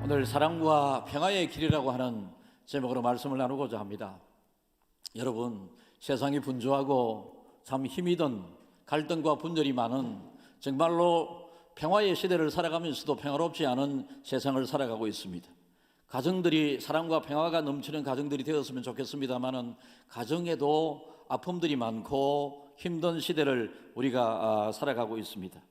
오늘 사랑과 평화의 길이라고 하는 제목으로 말씀을 나누고자 합니다. 여러분, 세상이 분주하고 참 힘이 든 갈등과 분열이 많은 정말로 평화의 시대를 살아가면서도 평화롭지 않은 세상을 살아가고 있습니다. 가정들이 사랑과 평화가 넘치는 가정들이 되었으면 좋겠습니다만은 가정에도 아픔들이 많고 힘든 시대를 우리가 살아가고 있습니다.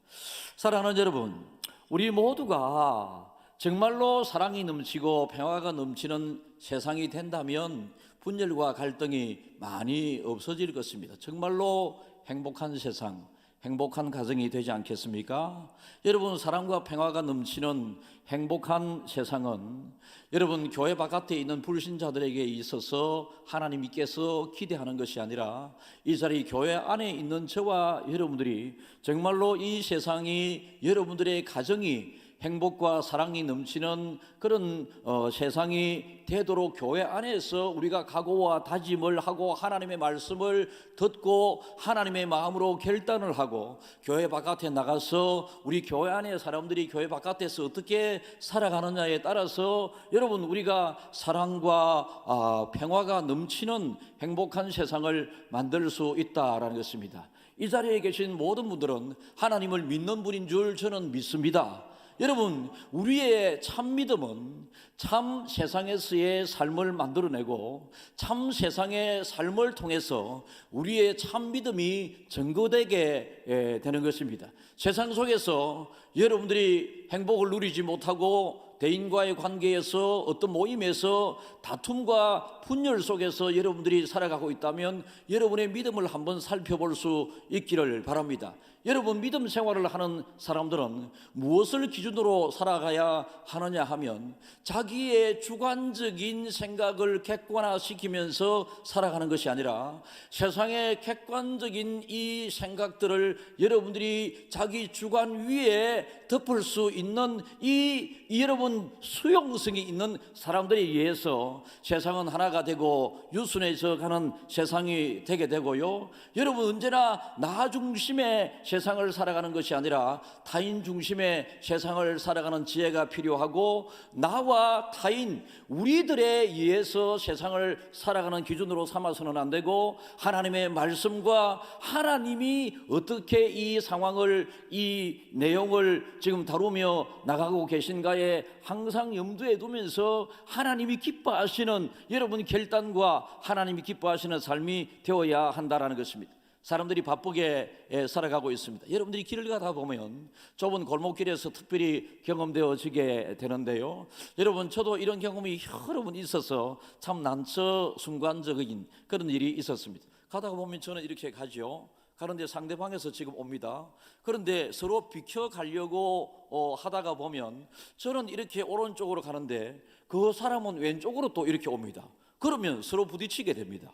사랑하는 여러분, 우리 모두가 정말로 사랑이 넘치고 평화가 넘치는 세상이 된다면 분열과 갈등이 많이 없어질 것입니다. 정말로 행복한 세상, 행복한 가정이 되지 않겠습니까? 여러분, 사랑과 평화가 넘치는 행복한 세상은 여러분 교회 바깥에 있는 불신자들에게 있어서 하나님께서 기대하는 것이 아니라 이 자리 교회 안에 있는 저와 여러분들이 정말로 이 세상이 여러분들의 가정이 행복과 사랑이 넘치는 그런 세상이 되도록 교회 안에서 우리가 각오와 다짐을 하고 하나님의 말씀을 듣고 하나님의 마음으로 결단을 하고 교회 바깥에 나가서 우리 교회 안에 사람들이 교회 바깥에서 어떻게 살아가느냐에 따라서 여러분 우리가 사랑과 평화가 넘치는 행복한 세상을 만들 수 있다라는 것입니다. 이 자리에 계신 모든 분들은 하나님을 믿는 분인 줄 저는 믿습니다. 여러분, 우리의 참 믿음은 참 세상에서의 삶을 만들어내고 참 세상의 삶을 통해서 우리의 참 믿음이 증거되게 되는 것입니다. 세상 속에서 여러분들이 행복을 누리지 못하고 대인과의 관계에서 어떤 모임에서 다툼과 분열 속에서 여러분들이 살아가고 있다면 여러분의 믿음을 한번 살펴볼 수 있기를 바랍니다. 여러분, 믿음 생활을 하는 사람들은 무엇을 기준으로 살아가야 하느냐 하면 자기의 주관적인 생각을 객관화시키면서 살아가는 것이 아니라 세상의 객관적인 이 생각들을 여러분들이 자기 주관 위에 덮을 수 있는 이 여러분 수용성이 있는 사람들에 의해서 세상은 하나가 되고 유순해져 가는 세상이 되게 되고요. 여러분, 언제나 나 중심의 세상을 살아가는 것이 아니라 타인 중심의 세상을 살아가는 지혜가 필요하고 나와 타인 우리들에 의해서 세상을 살아가는 기준으로 삼아서는 안 되고 하나님의 말씀과 하나님이 어떻게 이 상황을 이 내용을 지금 다루며 나가고 계신가에 항상 염두에 두면서 하나님이 기뻐하시는 여러분 결단과 하나님이 기뻐하시는 삶이 되어야 한다는 것입니다. 사람들이 바쁘게 살아가고 있습니다. 여러분들이 길을 가다 보면 좁은 골목길에서 특별히 경험되어지게 되는데요. 여러분, 저도 이런 경험이 여러 번 있어서 참 난처 순간적인 그런 일이 있었습니다. 가다가 보면 저는 이렇게 가죠. 가는데 상대방에서 지금 옵니다. 그런데 서로 비켜가려고 하다가 보면 저는 이렇게 오른쪽으로 가는데 그 사람은 왼쪽으로 또 이렇게 옵니다. 그러면 서로 부딪히게 됩니다.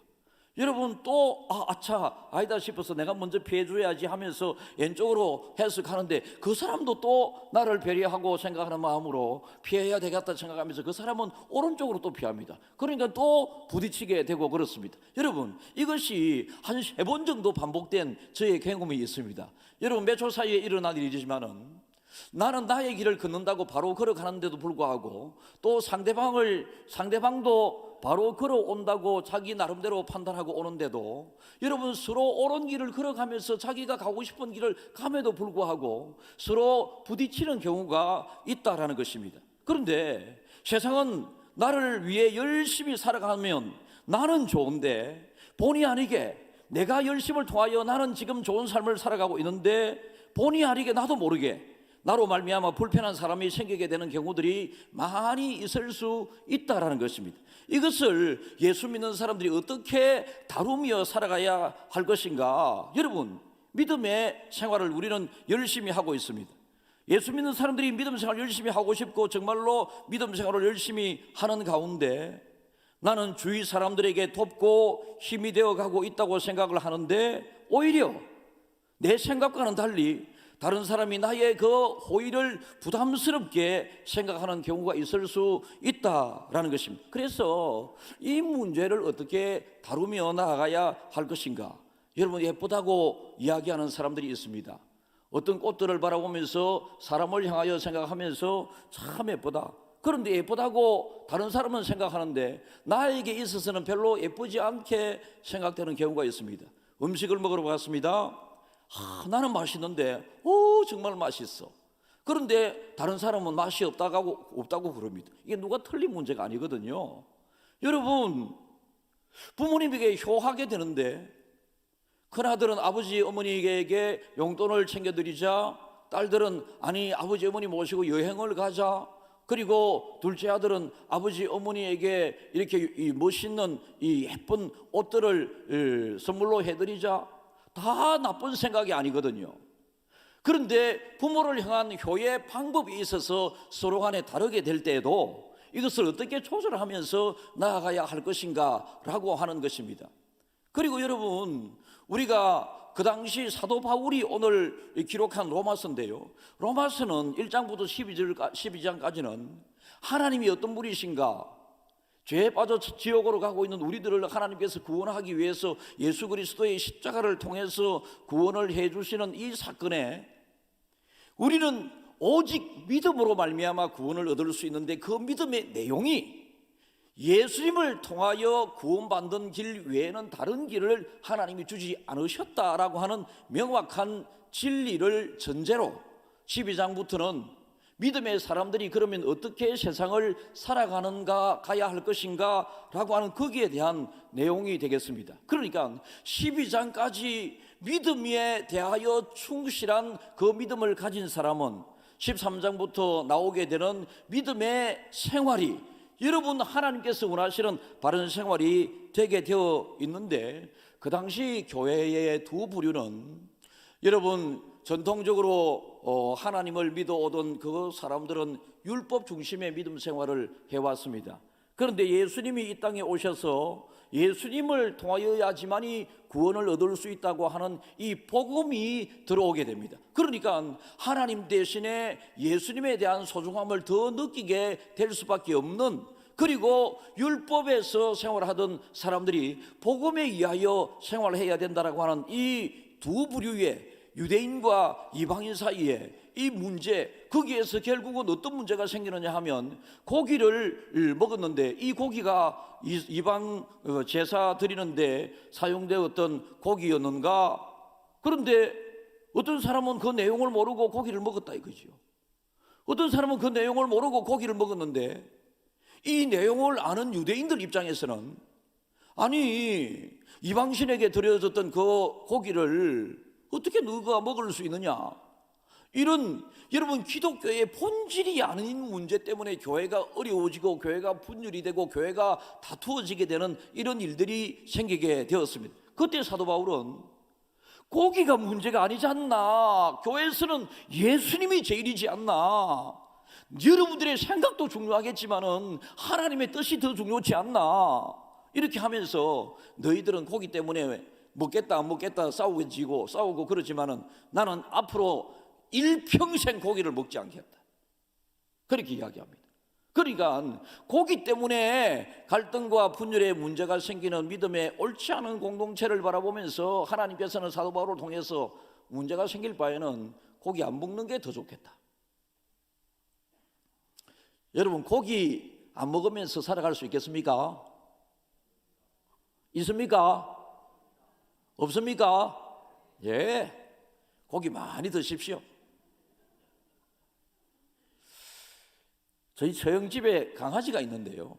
여러분 또 아니다 싶어서 내가 먼저 피해줘야지 하면서 왼쪽으로 해서 가는데 그 사람도 또 나를 배려하고 생각하는 마음으로 피해야 되겠다 생각하면서 그 사람은 오른쪽으로 또 피합니다. 그러니까 또 부딪히게 되고 그렇습니다. 여러분, 이것이 한 3번 정도 반복된 저의 경험이 있습니다. 여러분, 몇 초 사이에 일어난 일이지만은 나는 나의 길을 걷는다고 바로 걸어가는데도 불구하고 또 상대방도 바로 걸어온다고 자기 나름대로 판단하고 오는데도 여러분 서로 옳은 길을 걸어가면서 자기가 가고 싶은 길을 감에도 불구하고 서로 부딪히는 경우가 있다라는 것입니다. 그런데 세상은 나를 위해 열심히 살아가면 나는 좋은데 본의 아니게 내가 열심을 통하여 나는 지금 좋은 삶을 살아가고 있는데 본의 아니게 나도 모르게 나로 말미암아 불편한 사람이 생기게 되는 경우들이 많이 있을 수 있다라는 것입니다. 이것을 예수 믿는 사람들이 어떻게 다루며 살아가야 할 것인가? 여러분, 믿음의 생활을 우리는 열심히 하고 있습니다. 예수 믿는 사람들이 믿음 생활을 열심히 하고 싶고 정말로 믿음 생활을 열심히 하는 가운데 나는 주위 사람들에게 돕고 힘이 되어가고 있다고 생각을 하는데 오히려 내 생각과는 달리 다른 사람이 나의 그 호의를 부담스럽게 생각하는 경우가 있을 수 있다라는 것입니다. 그래서 이 문제를 어떻게 다루며 나아가야 할 것인가? 여러분, 예쁘다고 이야기하는 사람들이 있습니다. 어떤 꽃들을 바라보면서 사람을 향하여 생각하면서 참 예쁘다. 그런데 예쁘다고 다른 사람은 생각하는데 나에게 있어서는 별로 예쁘지 않게 생각되는 경우가 있습니다. 음식을 먹으러 갔습니다. 나는 맛있는데 정말 맛있어. 그런데 다른 사람은 맛이 없다고 그럽니다. 이게 누가 틀린 문제가 아니거든요. 여러분, 부모님에게 효하게 되는데 큰아들은 아버지 어머니에게 용돈을 챙겨드리자, 딸들은 아니 아버지 어머니 모시고 여행을 가자, 그리고 둘째 아들은 아버지 어머니에게 이렇게 이 멋있는 이 예쁜 옷들을 선물로 해드리자. 다 나쁜 생각이 아니거든요. 그런데 부모를 향한 효의 방법이 있어서 서로 간에 다르게 될 때에도 이것을 어떻게 조절하면서 나아가야 할 것인가 라고 하는 것입니다. 그리고 여러분, 우리가 그 당시 사도 바울이 오늘 기록한 로마서인데요, 로마서는 1장부터 12장까지는 하나님이 어떤 분이신가, 죄에 빠져 지옥으로 가고 있는 우리들을 하나님께서 구원하기 위해서 예수 그리스도의 십자가를 통해서 구원을 해주시는 이 사건에 우리는 오직 믿음으로 말미암아 구원을 얻을 수 있는데, 그 믿음의 내용이 예수님을 통하여 구원받는 길 외에는 다른 길을 하나님이 주지 않으셨다라고 하는 명확한 진리를 전제로 12장부터는 믿음의 사람들이 그러면 어떻게 세상을 살아가는가, 가야 할 것인가 라고 하는 거기에 대한 내용이 되겠습니다. 그러니까 12장까지 믿음에 대하여 충실한 그 믿음을 가진 사람은 13장부터 나오게 되는 믿음의 생활이 여러분 하나님께서 원하시는 바른 생활이 되게 되어 있는데, 그 당시 교회의 두 부류는 여러분 전통적으로 하나님을 믿어오던 그 사람들은 율법 중심의 믿음 생활을 해왔습니다. 그런데 예수님이 이 땅에 오셔서 예수님을 통하여야지만이 구원을 얻을 수 있다고 하는 이 복음이 들어오게 됩니다. 그러니까 하나님 대신에 예수님에 대한 소중함을 더 느끼게 될 수밖에 없는, 그리고 율법에서 생활하던 사람들이 복음에 의하여 생활해야 된다라고 하는 이 두 부류의 유대인과 이방인 사이에 이 문제, 거기에서 결국은 어떤 문제가 생기느냐 하면, 고기를 먹었는데 이 고기가 이방 제사 드리는데 사용되었던 고기였는가? 그런데 어떤 사람은 그 내용을 모르고 고기를 먹었다 이거죠. 어떤 사람은 그 내용을 모르고 고기를 먹었는데, 이 내용을 아는 유대인들 입장에서는 아니 이방신에게 드려졌던 그 고기를 어떻게 너가 먹을 수 있느냐, 이런 여러분 기독교의 본질이 아닌 문제 때문에 교회가 어려워지고 교회가 분열이 되고 교회가 다투어지게 되는 이런 일들이 생기게 되었습니다. 그때 사도 바울은 고기가 문제가 아니지 않나, 교회에서는 예수님이 제일이지 않나, 여러분들의 생각도 중요하겠지만은 하나님의 뜻이 더 중요하지 않나, 이렇게 하면서 너희들은 고기 때문에 먹겠다 안 먹겠다 싸우고 그러지만은 나는 앞으로 일평생 고기를 먹지 않겠다, 그렇게 이야기합니다. 그러니까 고기 때문에 갈등과 분열의 문제가 생기는 믿음의 옳지 않은 공동체를 바라보면서 하나님께서는 사도 바울을 통해서 문제가 생길 바에는 고기 안 먹는 게 더 좋겠다. 여러분, 고기 안 먹으면서 살아갈 수 있겠습니까? 있습니까? 없습니까? 예, 고기 많이 드십시오. 저희 처형집에 강아지가 있는데요,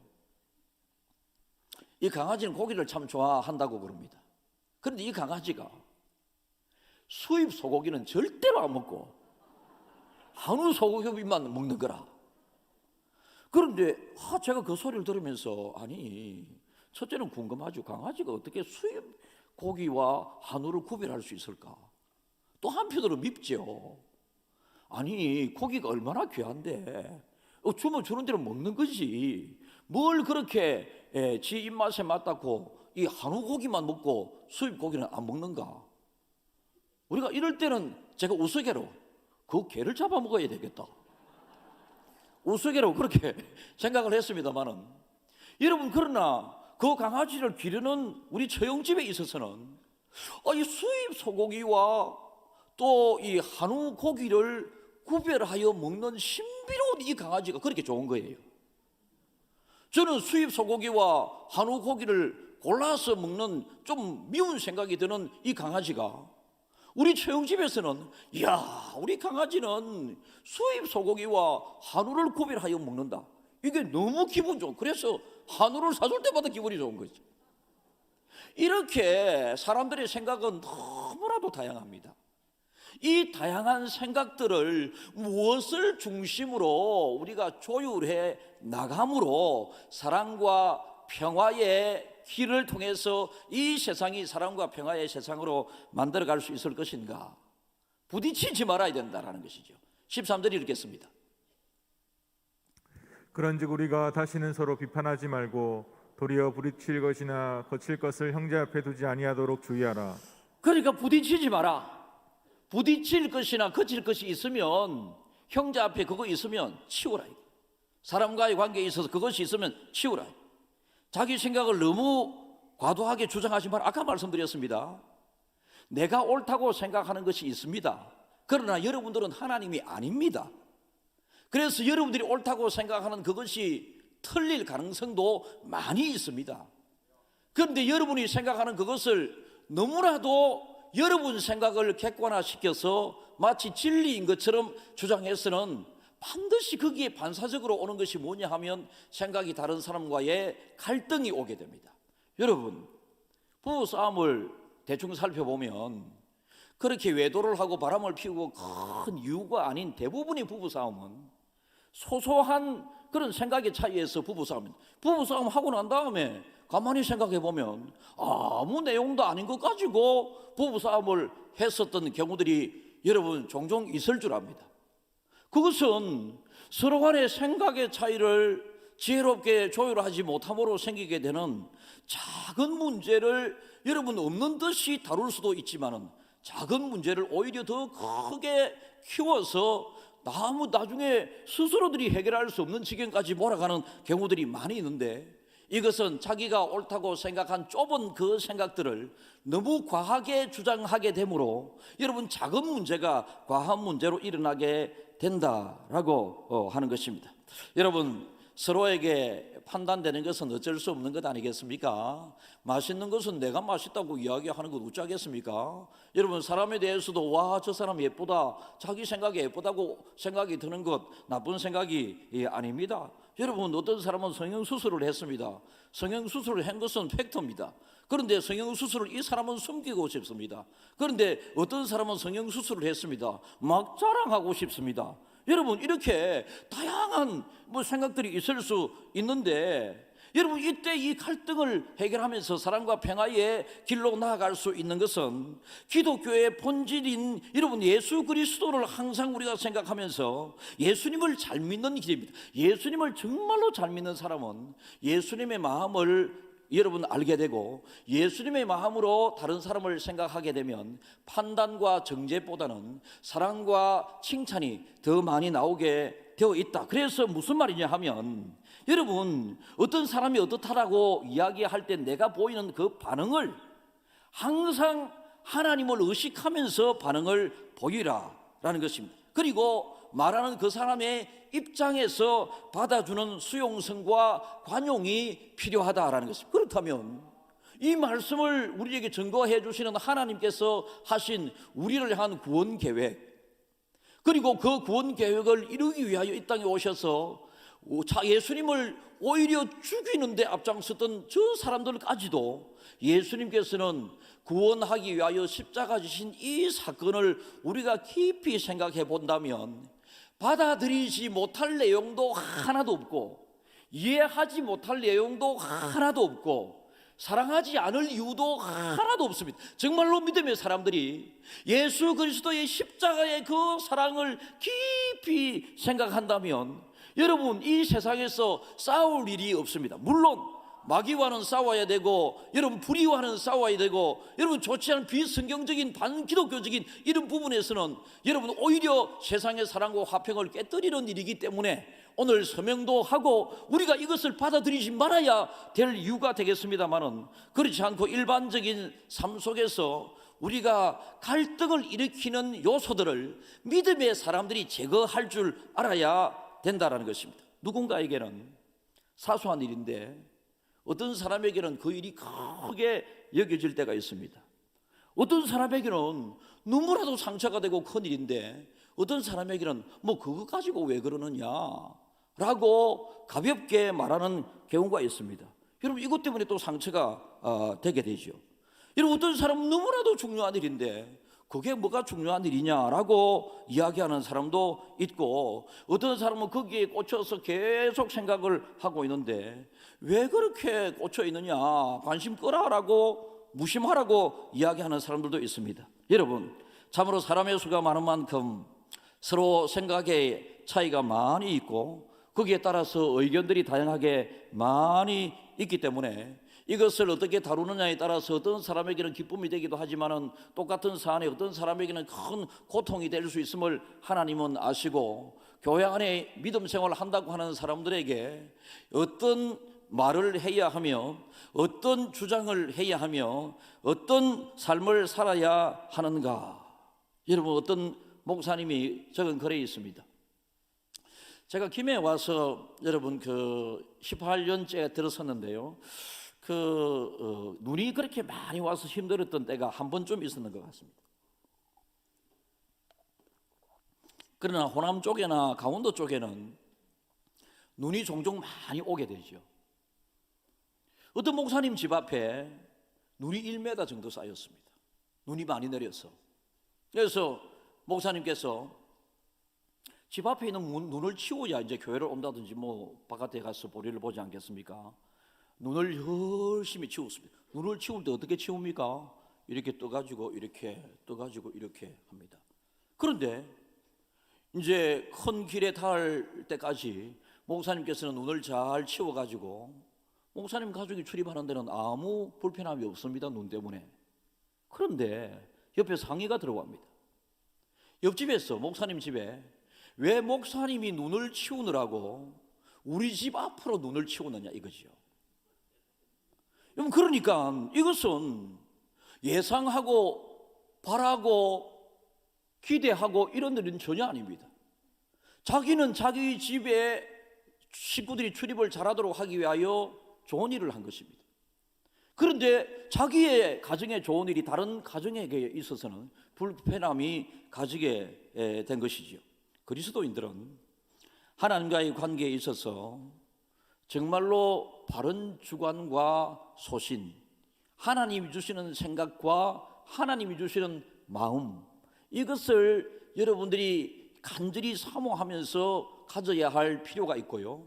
이 강아지는 고기를 참 좋아한다고 그럽니다. 그런데 이 강아지가 수입 소고기는 절대로 안 먹고 한우 소고기만 먹는 거라. 그런데 제가 그 소리를 들으면서 아니, 첫째는 궁금하죠. 강아지가 어떻게 수입 고기와 한우를 구별할 수 있을까? 또 한편으로 밉죠. 아니, 고기가 얼마나 귀한데 주면 주는 대로 먹는 거지, 뭘 그렇게 지 입맛에 맞다고 이 한우 고기만 먹고 수입 고기는 안 먹는가? 우리가 이럴 때는 제가 우스개로 그 개를 잡아 먹어야 되겠다, 우스개로 그렇게 생각을 했습니다만은, 여러분, 그러나 그 강아지를 기르는 우리 처형집에 있어서는 이 수입 소고기와 또 이 한우 고기를 구별하여 먹는 신비로운 이 강아지가 그렇게 좋은 거예요. 저는 수입 소고기와 한우 고기를 골라서 먹는 좀 미운 생각이 드는 이 강아지가 우리 처형집에서는 이야, 우리 강아지는 수입 소고기와 한우를 구별하여 먹는다. 이게 너무 기분 좋고 그래서 한우를 사줄 때마다 기분이 좋은 거죠. 이렇게 사람들의 생각은 너무나도 다양합니다. 이 다양한 생각들을 무엇을 중심으로 우리가 조율해 나감으로 사랑과 평화의 길을 통해서 이 세상이 사랑과 평화의 세상으로 만들어갈 수 있을 것인가? 부딪히지 말아야 된다는 것이죠. 13절 읽겠습니다. 그런즉 우리가 다시는 서로 비판하지 말고 도리어 부딪힐 것이나 거칠 것을 형제 앞에 두지 아니하도록 주의하라. 그러니까 부딪히지 마라. 부딪힐 것이나 거칠 것이 있으면 형제 앞에 그거 있으면 치우라. 사람과의 관계에 있어서 그것이 있으면 치우라. 자기 생각을 너무 과도하게 주장하지 마라. 아까 말씀드렸습니다. 내가 옳다고 생각하는 것이 있습니다. 그러나 여러분들은 하나님이 아닙니다. 그래서 여러분들이 옳다고 생각하는 그것이 틀릴 가능성도 많이 있습니다. 그런데 여러분이 생각하는 그것을 너무나도 여러분 생각을 객관화시켜서 마치 진리인 것처럼 주장해서는 반드시 거기에 반사적으로 오는 것이 뭐냐 하면 생각이 다른 사람과의 갈등이 오게 됩니다. 여러분, 부부싸움을 대충 살펴보면 그렇게 외도를 하고 바람을 피우고 큰 이유가 아닌 대부분의 부부싸움은 소소한 그런 생각의 차이에서 부부싸움 하고 난 다음에 가만히 생각해 보면 아무 내용도 아닌 것 가지고 부부싸움을 했었던 경우들이 여러분 종종 있을 줄 압니다. 그것은 서로 간의 생각의 차이를 지혜롭게 조율하지 못함으로 생기게 되는 작은 문제를 여러분 없는 듯이 다룰 수도 있지만은 작은 문제를 오히려 더 크게 키워서 나중에 스스로들이 해결할 수 없는 지경까지 몰아가는 경우들이 많이 있는데 이것은 자기가 옳다고 생각한 좁은 그 생각들을 너무 과하게 주장하게 되므로 여러분 작은 문제가 과한 문제로 일어나게 된다라고 하는 것입니다. 여러분 서로에게 판단되는 것은 어쩔 수 없는 것 아니겠습니까? 맛있는 것은 내가 맛있다고 이야기하는 것 어쩌겠습니까? 여러분 사람에 대해서도 와, 저 사람 예쁘다, 자기 생각이 예쁘다고 생각이 드는 것 나쁜 생각이 아닙니다. 여러분 어떤 사람은 성형수술을 했습니다. 성형수술을 한 것은 팩트입니다. 그런데 성형수술을 이 사람은 숨기고 싶습니다. 그런데 어떤 사람은 성형수술을 했습니다. 막 자랑하고 싶습니다. 여러분 이렇게 다양한 생각들이 있을 수 있는데 여러분 이때 이 갈등을 해결하면서 사랑과 평화의 길로 나아갈 수 있는 것은 기독교의 본질인 여러분 예수 그리스도를 항상 우리가 생각하면서 예수님을 잘 믿는 길입니다. 예수님을 정말로 잘 믿는 사람은 예수님의 마음을 여러분 알게 되고 예수님의 마음으로 다른 사람을 생각하게 되면 판단과 정죄보다는 사랑과 칭찬이 더 많이 나오게 되어 있다. 그래서 무슨 말이냐 하면 여러분 어떤 사람이 어떻다라고 이야기할 때 내가 보이는 그 반응을 항상 하나님을 의식하면서 반응을 보이라라는 것입니다. 그리고 말하는 그 사람의 입장에서 받아주는 수용성과 관용이 필요하다라는 것입니다. 그렇다면 이 말씀을 우리에게 증거해 주시는 하나님께서 하신 우리를 향한 구원 계획, 그리고 그 구원 계획을 이루기 위하여 이 땅에 오셔서 예수님을 오히려 죽이는 데 앞장섰던 저 사람들까지도 예수님께서는 구원하기 위하여 십자가 지신 이 사건을 우리가 깊이 생각해 본다면 받아들이지 못할 내용도 하나도 없고 이해하지 못할 내용도 하나도 없고 사랑하지 않을 이유도 하나도 없습니다. 정말로 믿음의 사람들이 예수 그리스도의 십자가의 그 사랑을 깊이 생각한다면 여러분 이 세상에서 싸울 일이 없습니다. 물론 마귀와는 싸워야 되고 여러분 불의와는 싸워야 되고 여러분 좋지 않은 비성경적인 반기독교적인 이런 부분에서는 여러분 오히려 세상의 사랑과 화평을 깨뜨리는 일이기 때문에 오늘 서명도 하고 우리가 이것을 받아들이지 말아야 될 이유가 되겠습니다만은 그렇지 않고 일반적인 삶 속에서 우리가 갈등을 일으키는 요소들을 믿음의 사람들이 제거할 줄 알아야 된다는 것입니다. 누군가에게는 사소한 일인데 어떤 사람에게는 그 일이 크게 여겨질 때가 있습니다. 어떤 사람에게는 눈물라도 상처가 되고 큰 일인데 어떤 사람에게는 뭐 그거 가지고 왜 그러느냐 라고 가볍게 말하는 경우가 있습니다. 여러분, 이것 때문에 또 상처가 되게 되죠. 여러분, 어떤 사람은 너무나도 중요한 일인데 그게 뭐가 중요한 일이냐라고 이야기하는 사람도 있고, 어떤 사람은 거기에 꽂혀서 계속 생각을 하고 있는데 왜 그렇게 꽂혀 있느냐, 관심 끄라라고 무심하라고 이야기하는 사람들도 있습니다. 여러분, 참으로 사람의 수가 많은 만큼 서로 생각의 차이가 많이 있고 거기에 따라서 의견들이 다양하게 많이 있기 때문에 이것을 어떻게 다루느냐에 따라서 어떤 사람에게는 기쁨이 되기도 하지만은 똑같은 사안이 어떤 사람에게는 큰 고통이 될 수 있음을 하나님은 아시고, 교회 안에 믿음 생활을 한다고 하는 사람들에게 어떤 말을 해야 하며 어떤 주장을 해야 하며 어떤 삶을 살아야 하는가. 여러분, 어떤 목사님이 적은 글에 있습니다. 제가 김해에 와서 여러분 18년째 들었었는데요. 눈이 그렇게 많이 와서 힘들었던 때가 한 번쯤 있었는 것 같습니다. 그러나 호남 쪽이나 강원도 쪽에는 눈이 종종 많이 오게 되죠. 어떤 목사님 집 앞에 눈이 1m 정도 쌓였습니다. 눈이 많이 내려서. 그래서 목사님께서 집 앞에 있는 눈을 치워야 이제 교회를 온다든지 뭐 바깥에 가서 볼일을 보지 않겠습니까? 눈을 열심히 치웠습니다. 눈을 치울 때 어떻게 치웁니까? 이렇게 떠가지고 이렇게 떠가지고 이렇게 합니다. 그런데 이제 큰 길에 닿을 때까지 목사님께서는 눈을 잘 치워가지고 목사님 가족이 출입하는 데는 아무 불편함이 없습니다. 눈 때문에. 그런데 옆에 상의가 들어갑니다. 옆집에서 목사님 집에 왜 목사님이 눈을 치우느라고 우리 집 앞으로 눈을 치우느냐 이거죠. 여러분, 그러니까 이것은 예상하고 바라고 기대하고 이런 일은 전혀 아닙니다. 자기는 자기 집에 식구들이 출입을 잘하도록 하기 위하여 좋은 일을 한 것입니다. 그런데 자기의 가정에 좋은 일이 다른 가정에게 있어서는 불편함이 가지게 된 것이죠. 그리스도인들은 하나님과의 관계에 있어서 정말로 바른 주관과 소신, 하나님이 주시는 생각과 하나님이 주시는 마음, 이것을 여러분들이 간절히 사모하면서 가져야 할 필요가 있고요.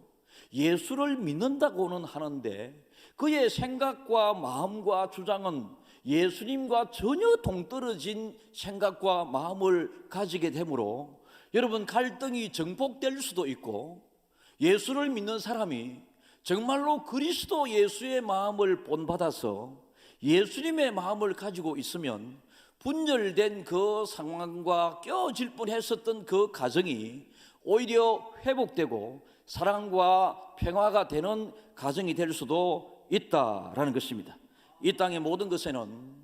예수를 믿는다고는 하는데 그의 생각과 마음과 주장은 예수님과 전혀 동떨어진 생각과 마음을 가지게 되므로 여러분, 갈등이 증폭될 수도 있고, 예수를 믿는 사람이 정말로 그리스도 예수의 마음을 본받아서 예수님의 마음을 가지고 있으면 분열된 그 상황과 껴질 뻔했었던 그 가정이 오히려 회복되고 사랑과 평화가 되는 가정이 될 수도 있다라는 것입니다. 이 땅의 모든 것에는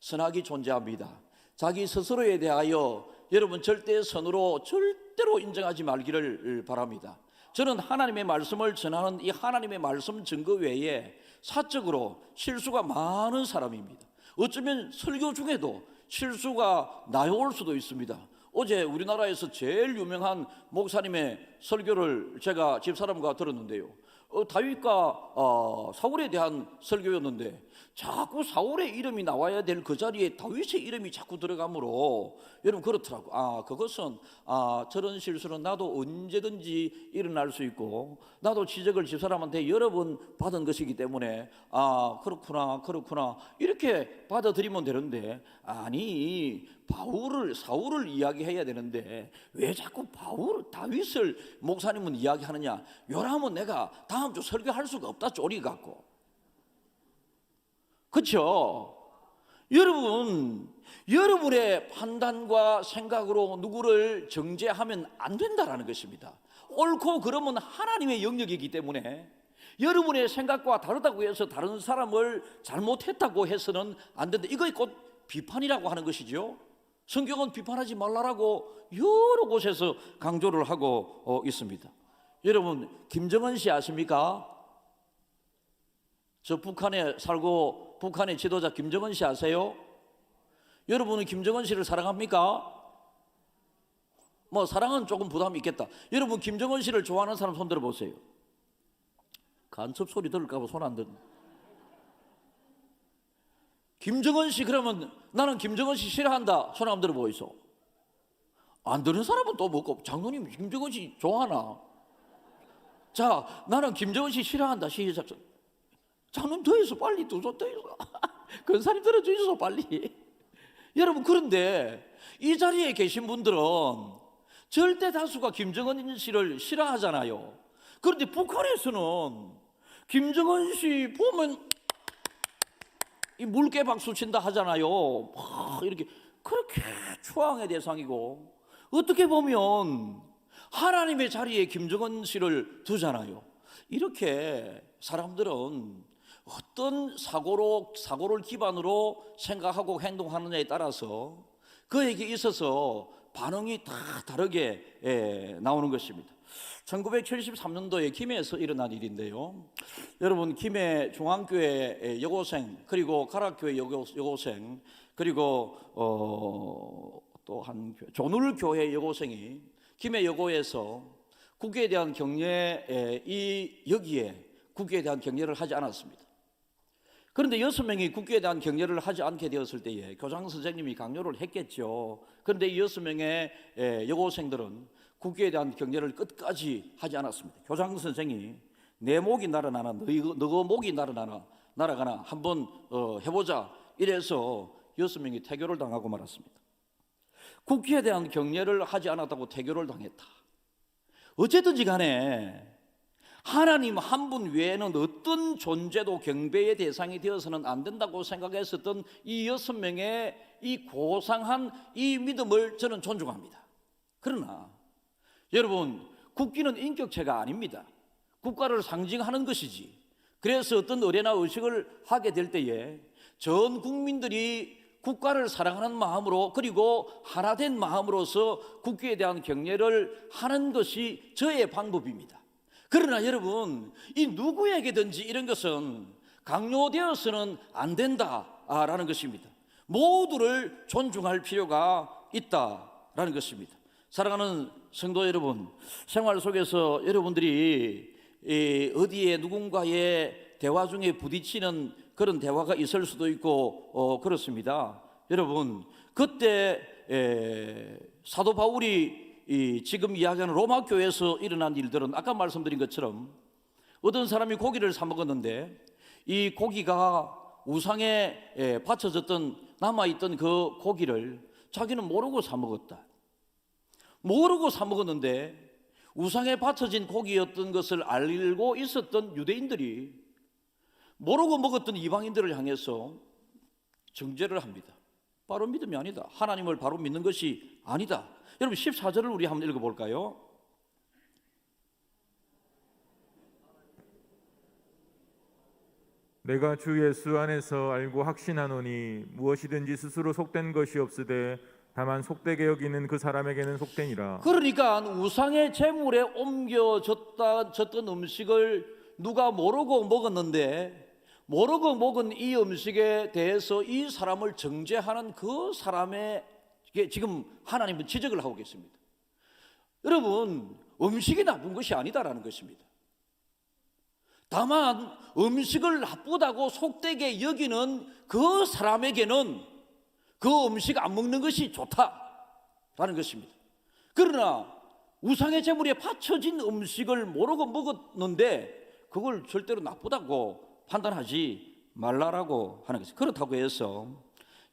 선악이 존재합니다. 자기 스스로에 대하여 여러분 절대 선으로 절대로 인정하지 말기를 바랍니다. 저는 하나님의 말씀을 전하는 이 하나님의 말씀 증거 외에 사적으로 실수가 많은 사람입니다. 어쩌면 설교 중에도 실수가 나올 수도 있습니다. 어제 우리나라에서 제일 유명한 목사님의 설교를 제가 집사람과 들었는데요. 다윗과 사울에 대한 설교였는데 자꾸 사울의 이름이 나와야 될 그 자리에 다윗의 이름이 자꾸 들어가므로 여러분 그렇더라고. 그것은 저런 실수는 나도 언제든지 일어날 수 있고 나도 지적을 집사람한테 여러 번 받은 것이기 때문에 그렇구나 이렇게 받아들이면 되는데, 아니 사울을 이야기해야 되는데 왜 자꾸 다윗을 목사님은 이야기하느냐. 요라면 내가 다음 주 설교할 수가 없다, 쪼리 갖고. 그렇죠? 여러분, 여러분의 판단과 생각으로 누구를 정죄하면 안 된다라는 것입니다. 옳고 그름은 하나님의 영역이기 때문에 여러분의 생각과 다르다고 해서 다른 사람을 잘못했다고 해서는 안 된다. 이거 곧 비판이라고 하는 것이죠. 성경은 비판하지 말라라고 여러 곳에서 강조를 하고 있습니다. 여러분, 김정은 씨 아십니까? 저 북한에 살고 북한의 지도자 김정은 씨 아세요? 여러분은 김정은 씨를 사랑합니까? 뭐 사랑은 조금 부담이 있겠다. 여러분 김정은 씨를 좋아하는 사람 손 들어보세요. 간첩 소리 들을까 봐 손 안 들. 김정은 씨 그러면 나는 김정은 씨 싫어한다. 손 한번 들어보이소. 안 드는 사람은 또 뭐고, 장로님 김정은 씨 좋아하나? 자, 나는 김정은 씨 싫어한다. 시작. 장로님 더 있어, 빨리 두 손 더 있어. 근사님 들어주이소 빨리. 여러분, 그런데 이 자리에 계신 분들은 절대 다수가 김정은 씨를 싫어하잖아요. 그런데 북한에서는 김정은 씨 보면 이 물개 박수 친다 하잖아요. 막 이렇게 그렇게 추앙의 대상이고, 어떻게 보면 하나님의 자리에 김정은 씨를 두잖아요. 이렇게 사람들은 어떤 사고를 기반으로 생각하고 행동하느냐에 따라서 그에게 있어서 반응이 다 다르게 나오는 것입니다. 1973년도에 김해에서 일어난 일인데요. 여러분, 김해 중앙교회 여고생, 그리고 가락교회 여고생, 그리고 또 한 조눌교회 여고생이 김해 여고에서 국기에 대한 경례, 여기에 국기에 대한 경례를 하지 않았습니다. 그런데 6명이 국기에 대한 경례를 하지 않게 되었을 때에 교장 선생님이 강요를 했겠죠. 그런데 이 6명의 여고생들은 국기에 대한 경례를 끝까지 하지 않았습니다. 교장 선생이 내 목이 날아나나 너거 목이 날아가나 한번 해보자 이래서 6명이 태교를 당하고 말았습니다. 국기에 대한 경례를 하지 않았다고 태교를 당했다. 어쨌든지 간에 하나님 한 분 외에는 어떤 존재도 경배의 대상이 되어서는 안 된다고 생각했었던 이 6명의 이 고상한 이 믿음을 저는 존중합니다. 그러나 여러분, 국기는 인격체가 아닙니다. 국가를 상징하는 것이지. 그래서 어떤 의례나 의식을 하게 될 때에 전 국민들이 국가를 사랑하는 마음으로, 그리고 하나된 마음으로서 국기에 대한 경례를 하는 것이 저의 방법입니다. 그러나 여러분, 이 누구에게든지 이런 것은 강요되어서는 안 된다라는 것입니다. 모두를 존중할 필요가 있다라는 것입니다. 사랑하는 성도 여러분, 생활 속에서 여러분들이 어디에 누군가의 대화 중에 부딪히는 그런 대화가 있을 수도 있고 그렇습니다. 여러분, 그때 사도 바울이 지금 이야기하는 로마 교회에서 일어난 일들은 아까 말씀드린 것처럼 어떤 사람이 고기를 사 먹었는데 이 고기가 우상에 바쳐졌던 남아있던 그 고기를 자기는 모르고 사 먹었다. 모르고 사 먹었는데 우상에 바쳐진 고기였던 것을 알고 있었던 유대인들이 모르고 먹었던 이방인들을 향해서 정죄를 합니다. 바로 믿음이 아니다. 하나님을 바로 믿는 것이 아니다. 여러분, 14절을 우리 한번 읽어볼까요? 내가 주 예수 안에서 알고 확신하노니 무엇이든지 스스로 속된 것이 없으되 다만 속되게 여기는 그 사람에게는 속되니라. 그러니까 우상의 제물에 옮겨졌던 음식을 누가 모르고 먹었는데, 모르고 먹은 이 음식에 대해서 이 사람을 정죄하는 그 사람의 지금 하나님은 지적을 하고 계십니다. 여러분, 음식이 나쁜 것이 아니다라는 것입니다. 다만 음식을 나쁘다고 속되게 여기는 그 사람에게는 그 음식 안 먹는 것이 좋다라는 것입니다. 그러나 우상의 제물에 바쳐진 음식을 모르고 먹었는데 그걸 절대로 나쁘다고 판단하지 말라라고 하는 것입니다. 그렇다고 해서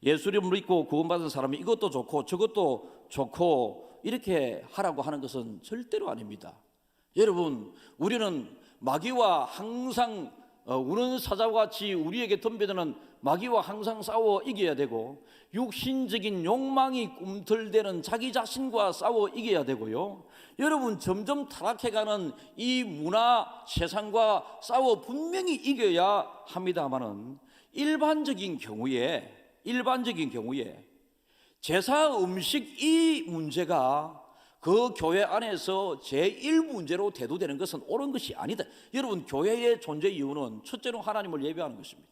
예수를 믿고 구원받은 사람이 이것도 좋고 저것도 좋고 이렇게 하라고 하는 것은 절대로 아닙니다. 여러분, 우리는 마귀와 항상 우는 사자와 같이 우리에게 덤벼드는 마귀와 항상 싸워 이겨야 되고, 육신적인 욕망이 꿈틀대는 자기 자신과 싸워 이겨야 되고요. 여러분, 점점 타락해가는 이 문화 세상과 싸워 분명히 이겨야 합니다만은 일반적인 경우에 제사 음식 이 문제가 그 교회 안에서 제1문제로 대두되는 것은 옳은 것이 아니다. 여러분, 교회의 존재 이유는 첫째로 하나님을 예배하는 것입니다.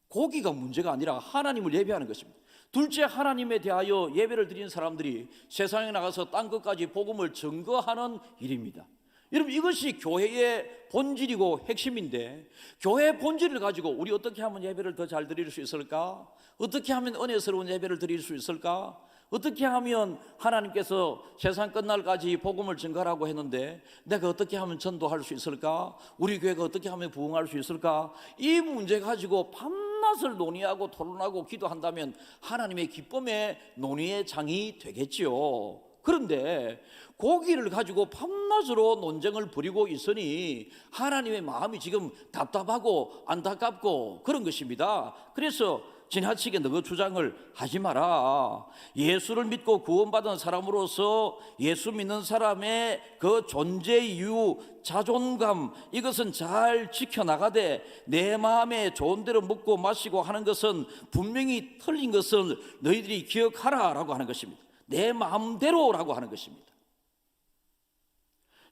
고기가 문제가 아니라 하나님을 예배하는 것입니다. 둘째, 하나님에 대하여 예배를 드리는 사람들이 세상에 나가서 땅 끝까지 복음을 증거하는 일입니다. 여러분, 이것이 교회의 본질이고 핵심인데, 교회의 본질을 가지고 우리 어떻게 하면 예배를 더 잘 드릴 수 있을까? 어떻게 하면 은혜스러운 예배를 드릴 수 있을까? 어떻게 하면 하나님께서 세상 끝날까지 복음을 증거하라고 했는데 내가 어떻게 하면 전도할 수 있을까? 우리 교회가 어떻게 하면 부흥할 수 있을까? 이 문제 가지고 밤낮을 논의하고 토론하고 기도한다면 하나님의 기쁨의 논의의 장이 되겠지요. 그런데 고기를 가지고 밤낮으로 논쟁을 벌이고 있으니 하나님의 마음이 지금 답답하고 안타깝고 그런 것입니다. 그래서 지나치게 너그 주장을 하지 마라. 예수를 믿고 구원받은 사람으로서 예수 믿는 사람의 그 존재 이유, 자존감, 이것은 잘 지켜나가되 내 마음에 좋은 대로 먹고 마시고 하는 것은 분명히 틀린 것을 너희들이 기억하라 라고 하는 것입니다. 내 마음대로라고 하는 것입니다.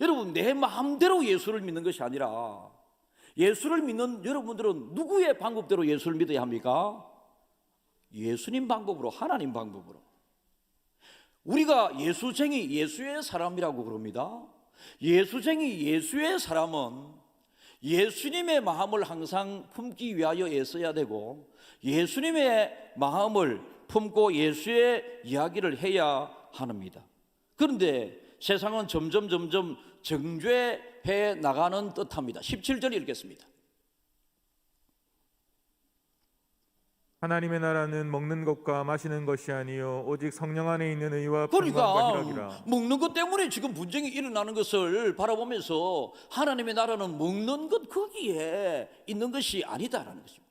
여러분, 내 마음대로 예수를 믿는 것이 아니라 예수를 믿는 여러분들은 누구의 방법대로 예수를 믿어야 합니까? 예수님 방법으로, 하나님 방법으로. 우리가 예수쟁이, 예수의 사람이라고 그럽니다. 예수쟁이, 예수의 사람은 예수님의 마음을 항상 품기 위하여 애써야 되고 예수님의 마음을 품고 예수의 이야기를 해야 합니다. 그런데 세상은 점점 정죄해 나가는 듯합니다. 17절 읽겠습니다. 하나님의 나라는 먹는 것과 마시는 것이 아니요 오직 성령 안에 있는 의와 평강과 그러니까 희락이라. 먹는 것 때문에 지금 분쟁이 일어나는 것을 바라보면서 하나님의 나라는 먹는 것 거기에 있는 것이 아니다라는 것입니다.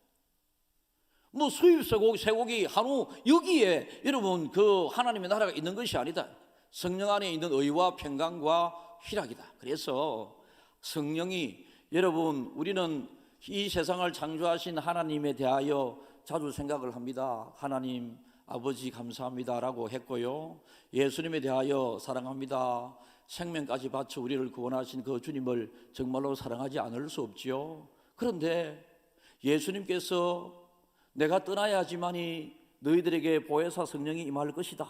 뭐 수입 쇠고기, 한우 여기에 여러분 그 하나님의 나라가 있는 것이 아니다. 성령 안에 있는 의와 평강과 희락이다. 그래서 성령이, 여러분, 우리는 이 세상을 창조하신 하나님에 대하여 자주 생각을 합니다. 하나님 아버지 감사합니다라고 했고요, 예수님에 대하여 사랑합니다. 생명까지 바쳐 우리를 구원하신 그 주님을 정말로 사랑하지 않을 수 없지요. 그런데 예수님께서 내가 떠나야 하지만이 너희들에게 보혜사 성령이 임할 것이다.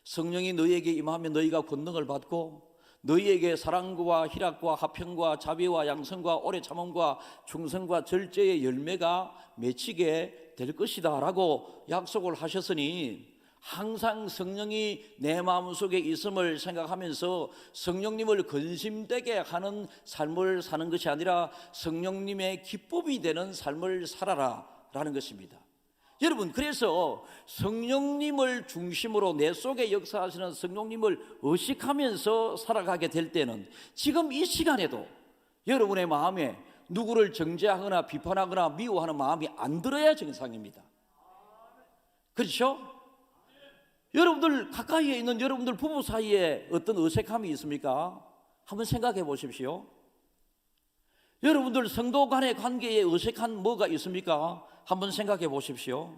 성령이 너희에게 임하면 너희가 권능을 받고 너희에게 사랑과 희락과 화평과 자비와 양성과 오래 참음과 충성과 절제의 열매가 맺히게 될 것이다 라고 약속을 하셨으니 항상 성령이 내 마음속에 있음을 생각하면서 성령님을 근심되게 하는 삶을 사는 것이 아니라 성령님의 기쁨이 되는 삶을 살아라 라는 것입니다. 여러분, 그래서 성령님을 중심으로 내 속에 역사하시는 성령님을 의식하면서 살아가게 될 때는 지금 이 시간에도 여러분의 마음에 누구를 정죄하거나 비판하거나 미워하는 마음이 안 들어야 정상입니다. 그렇죠? 여러분들 가까이에 있는 여러분들 부부 사이에 어떤 어색함이 있습니까? 한번 생각해 보십시오. 여러분들 성도 간의 관계에 어색한 뭐가 있습니까? 한번 생각해 보십시오.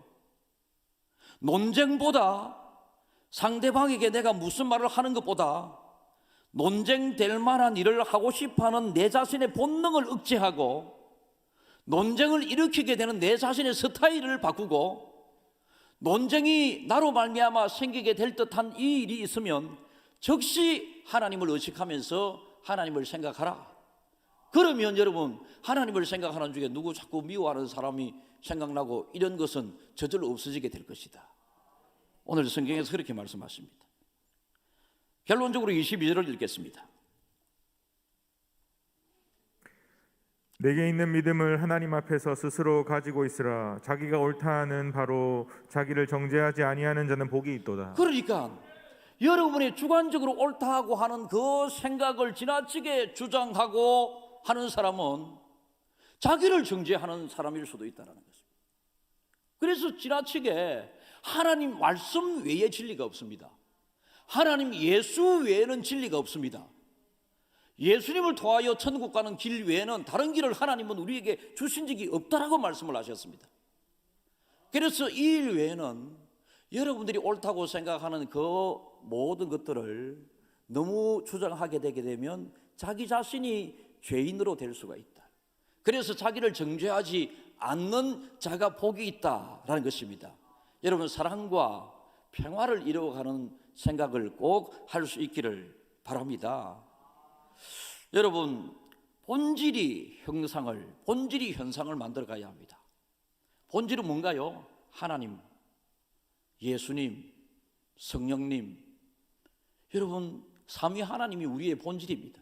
논쟁보다 상대방에게 내가 무슨 말을 하는 것보다 논쟁될 만한 일을 하고 싶어하는 내 자신의 본능을 억제하고 논쟁을 일으키게 되는 내 자신의 스타일을 바꾸고 논쟁이 나로 말미암아 생기게 될 듯한 이 일이 있으면 즉시 하나님을 의식하면서 하나님을 생각하라. 그러면 여러분, 하나님을 생각하는 중에 누구 자꾸 미워하는 사람이 생각나고 이런 것은 저절로 없어지게 될 것이다. 오늘 성경에서 그렇게 말씀하십니다. 결론적으로 22절을 읽겠습니다. 내게 있는 믿음을 하나님 앞에서 스스로 가지고 있으라. 자기가 옳다 하는 바로 자기를 정죄하지 아니하는 자는 복이 있도다. 그러니까 여러분이 주관적으로 옳다고 하는 그 생각을 지나치게 주장하고 하는 사람은 자기를 정죄하는 사람일 수도 있다는 것입니다. 그래서 지나치게 하나님 말씀 외에 진리가 없습니다. 하나님 예수 외에는 진리가 없습니다. 예수님을 통하여 천국 가는 길 외에는 다른 길을 하나님은 우리에게 주신 적이 없다라고 말씀을 하셨습니다. 그래서 이 일 외에는 여러분들이 옳다고 생각하는 그 모든 것들을 너무 주장하게 되게 되면 자기 자신이 죄인으로 될 수가 있다. 그래서 자기를 정죄하지 않는 자가 복이 있다라는 것입니다. 여러분, 사랑과 평화를 이루어가는 생각을 꼭 할 수 있기를 바랍니다. 여러분, 본질이 현상을 만들어 가야 합니다. 본질은 뭔가요? 하나님, 예수님, 성령님. 여러분, 삼위 하나님이 우리의 본질입니다.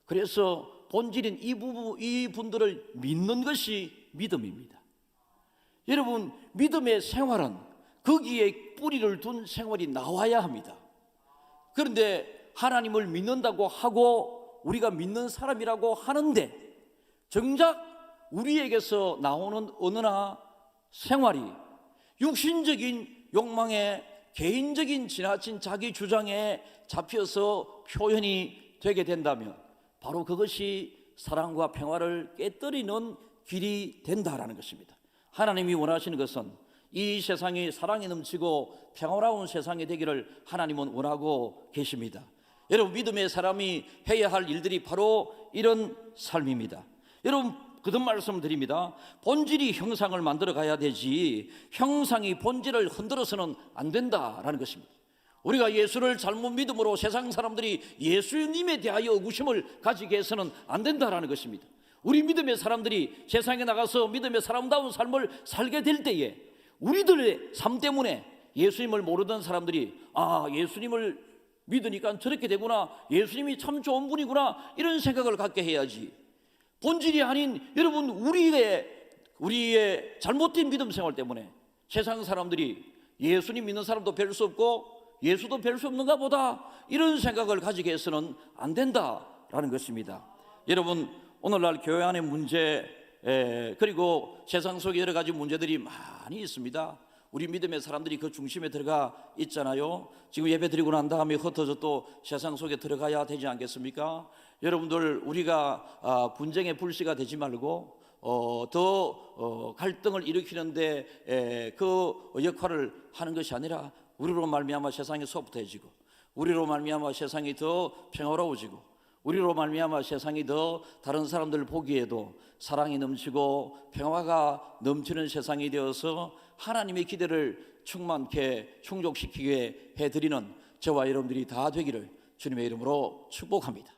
그래서 본질인 이 분들을 믿는 것이 믿음입니다. 여러분, 믿음의 생활은 거기에 뿌리를 둔 생활이 나와야 합니다. 그런데 하나님을 믿는다고 하고 우리가 믿는 사람이라고 하는데 정작 우리에게서 나오는 언어나 생활이 육신적인 욕망에, 개인적인 지나친 자기 주장에 잡혀서 표현이 되게 된다면 바로 그것이 사랑과 평화를 깨뜨리는 길이 된다라는 것입니다. 하나님이 원하시는 것은 이 세상이 사랑이 넘치고 평화로운 세상이 되기를 하나님은 원하고 계십니다. 여러분, 믿음의 사람이 해야 할 일들이 바로 이런 삶입니다. 여러분, 거듭 말씀드립니다. 본질이 형상을 만들어 가야 되지 형상이 본질을 흔들어서는 안 된다라는 것입니다. 우리가 예수를 잘못 믿음으로 세상 사람들이 예수님에 대하여 의구심을 가지게 해서는 안 된다라는 것입니다. 우리 믿음의 사람들이 세상에 나가서 믿음의 사람다운 삶을 살게 될 때에 우리들의 삶 때문에 예수님을 모르던 사람들이 예수님을 믿으니까 저렇게 되구나, 예수님이 참 좋은 분이구나, 이런 생각을 갖게 해야지. 본질이 아닌 여러분, 우리의 잘못된 믿음 생활 때문에 세상 사람들이 예수님 믿는 사람도 별 수 없고 예수도 별 수 없는가 보다, 이런 생각을 가지게 해서는 안 된다라는 것입니다. 여러분, 오늘날 교회 안의 문제 그리고 세상 속에 여러 가지 문제들이 많이 있습니다. 우리 믿음의 사람들이 그 중심에 들어가 있잖아요. 지금 예배 드리고 난 다음에 흩어져 또 세상 속에 들어가야 되지 않겠습니까? 여러분들, 우리가 분쟁의 불씨가 되지 말고 더 갈등을 일으키는데 그 역할을 하는 것이 아니라 우리로 말미암아 세상이 소프트해지고, 우리로 말미암아 세상이 더 평화로워지고, 우리로 말미암아 세상이 더 다른 사람들 보기에도 사랑이 넘치고 평화가 넘치는 세상이 되어서 하나님의 기대를 충만케 충족시키게 해드리는 저와 여러분들이 다 되기를 주님의 이름으로 축복합니다.